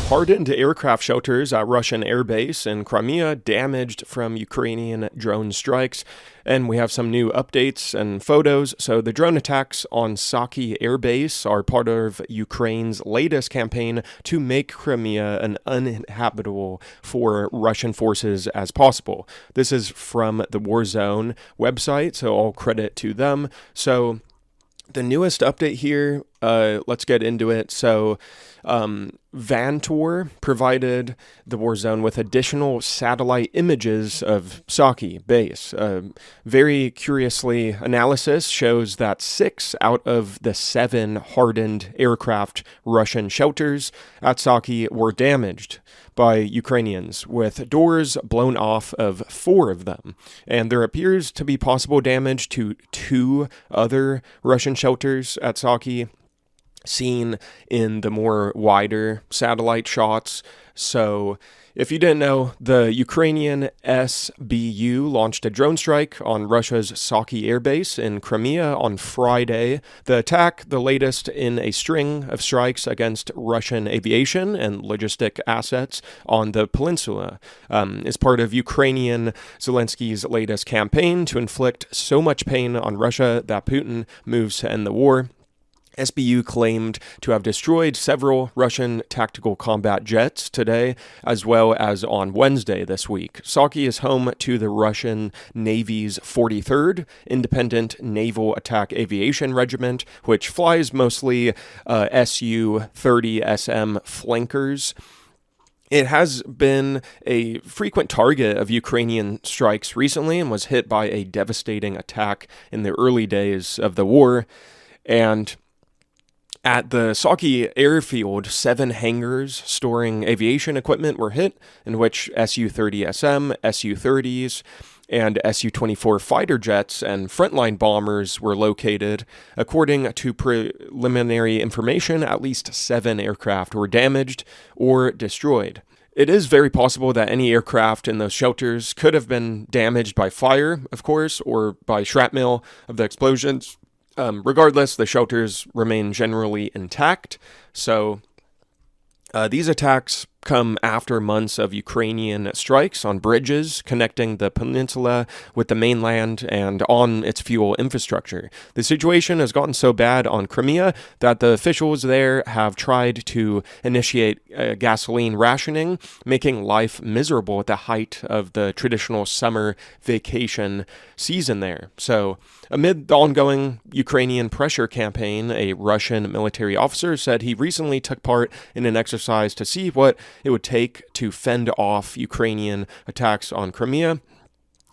Hardened aircraft shelters at Russian airbase in Crimea damaged from Ukrainian drone strikes. And we have some new updates and photos. So the drone attacks on Saki airbase are part of Ukraine's latest campaign to make Crimea an uninhabitable for Russian forces as possible. This is from the Warzone website, so all credit to them. So the newest update here, let's get into it. So Vantor provided the Warzone with additional satellite images of Saki base. Very curiously, analysis shows that 6 out of the 7 hardened aircraft Russian shelters at Saki were damaged by Ukrainians, with doors blown off of 4 of them. And there appears to be possible damage to 2 other Russian shelters at Saki, seen in the more wider satellite shots. So if you didn't know, the Ukrainian SBU launched a drone strike on Russia's Saki airbase in Crimea on Friday. The attack, the latest in a string of strikes against Russian aviation and logistic assets on the peninsula, is part of Ukrainian Zelensky's latest campaign to inflict so much pain on Russia that Putin moves to end the war. SBU claimed to have destroyed several Russian tactical combat jets today, as well as on Wednesday this week. Saki is home to the Russian Navy's 43rd Independent Naval Attack Aviation Regiment, which flies mostly Su-30SM flankers. It has been a frequent target of Ukrainian strikes recently and was hit by a devastating attack in the early days of the war. And at the Saki airfield, 7 hangars storing aviation equipment were hit, in which Su-30SM, Su-30s, and Su-24 fighter jets and frontline bombers were located. According to preliminary information, at least 7 aircraft were damaged or destroyed. It is very possible that any aircraft in those shelters could have been damaged by fire, of course, or by shrapnel of the explosions. Regardless, the shelters remain generally intact. So these attacks come after months of Ukrainian strikes on bridges connecting the peninsula with the mainland and on its fuel infrastructure. The situation has gotten so bad on Crimea that the officials there have tried to initiate gasoline rationing, making life miserable at the height of the traditional summer vacation season there. So, amid the ongoing Ukrainian pressure campaign, a Russian military officer said he recently took part in an exercise to see what it would take to fend off Ukrainian attacks on Crimea.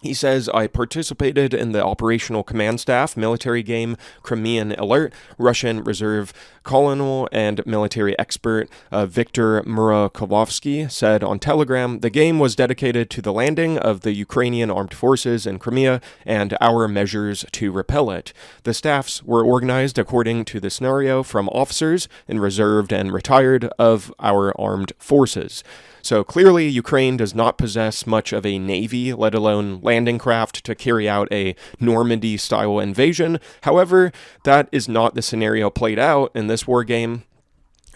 He says, "I participated in the operational command staff military game Crimean Alert." Russian Reserve colonel and military expert Viktor Murakovsky said on Telegram, "The game was dedicated to the landing of the Ukrainian armed forces in Crimea and our measures to repel it. The staffs were organized according to the scenario from officers in reserved and retired of our armed forces." So clearly, Ukraine does not possess much of a navy, let alone landing craft, to carry out a Normandy-style invasion. However, that is not the scenario played out in this war game.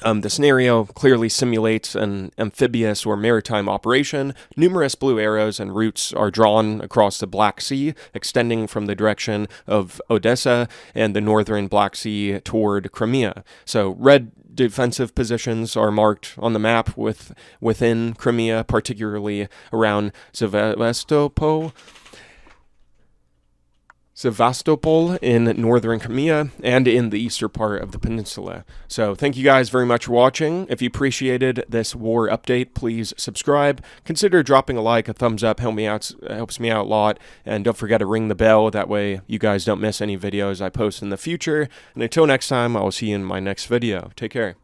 The scenario clearly simulates an amphibious or maritime operation. Numerous blue arrows and routes are drawn across the Black Sea, extending from the direction of Odessa and the northern Black Sea toward Crimea. So red defensive positions are marked on the map within Crimea, particularly around Sevastopol in northern Crimea and in the eastern part of the peninsula. So thank you guys very much for watching. If you appreciated this war update, please subscribe. Consider dropping a like, a thumbs up, helps me out a lot. And don't forget to ring the bell. That way you guys don't miss any videos I post in the future. And until next time, I will see you in my next video. Take care.